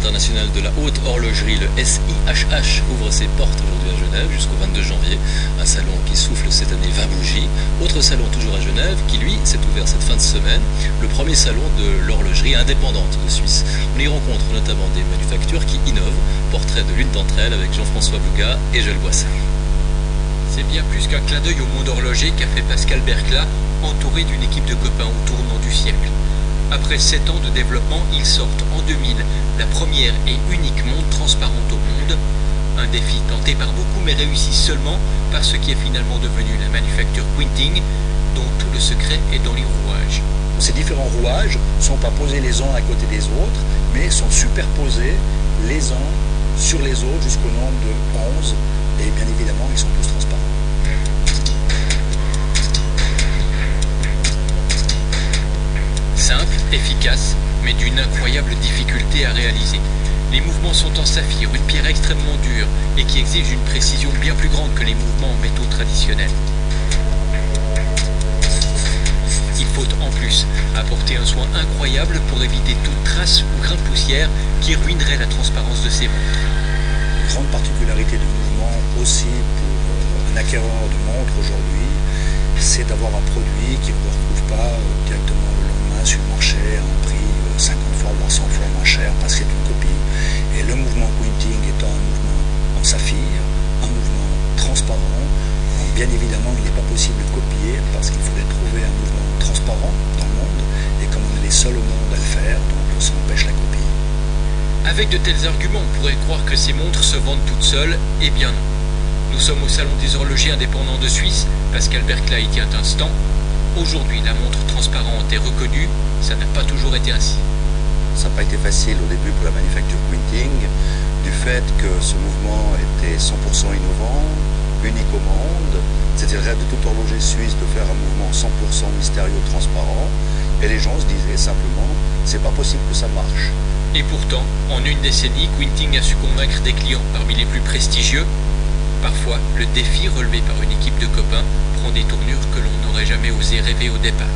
international de la haute horlogerie, le SIHH, ouvre ses portes aujourd'hui à Genève jusqu'au 22 janvier. Un salon qui souffle cette année 20 bougies. Autre salon toujours à Genève qui, lui, s'est ouvert cette fin de semaine. Le premier salon de l'horlogerie indépendante de Suisse. On y rencontre notamment des manufactures qui innovent. Portrait de l'une d'entre elles avec Jean-François Bouga et Joël Boissard. C'est bien plus qu'un clin d'œil au monde horloger qu'a fait Pascal Bercla, entouré d'une équipe de copains au tournant du siècle. Après 7 ans de développement, ils sortent en 2000 la première et unique montre transparente au monde. Un défi tenté par beaucoup mais réussi seulement par ce qui est finalement devenu la manufacture Quinting, dont tout le secret est dans les rouages. Ces différents rouages ne sont pas posés les uns à côté des autres, mais sont superposés les uns sur les autres jusqu'au nombre de 11, et bien évidemment ils sont tous transparents. Simple, efficace, mais d'une incroyable difficulté à réaliser. Les mouvements sont en saphir, une pierre extrêmement dure et qui exige une précision bien plus grande que les mouvements en métaux traditionnels. Il faut en plus apporter un soin incroyable pour éviter toute trace ou grain de poussière qui ruinerait la transparence de ces montres. Grande particularité de mouvement aussi pour un acquéreur de montres aujourd'hui, c'est d'avoir un produit qui ne le retrouve pas directement le lendemain sur le marché à un prix 50 fois voire 100 fois moins cher parce que c'est une copie. Et le mouvement Quinting étant un mouvement en saphir, un mouvement transparent, donc bien évidemment il n'est pas possible de copier parce qu'il faudrait trouver un mouvement transparent dans le monde et comme on est les seuls au monde à le faire, donc ça empêche la copie. Avec de tels arguments, on pourrait croire que ces montres se vendent toutes seules, eh bien non. Nous sommes au Salon des horlogers indépendants de Suisse, Pascal Bercla y tient un stand. Aujourd'hui, la montre transparente est reconnue, ça n'a pas toujours été ainsi. Ça n'a pas été facile au début pour la manufacture Quinting, du fait que ce mouvement était 100% innovant, unique au monde. C'était le rêve de tout horloger suisse de faire un mouvement 100% mystérieux, transparent, et les gens se disaient simplement, c'est pas possible que ça marche. Et pourtant, en une décennie, Quinting a su convaincre des clients parmi les plus prestigieux. Parfois, le défi relevé par une équipe de copains prend des tournures que l'on n'aurait jamais osé rêver au départ.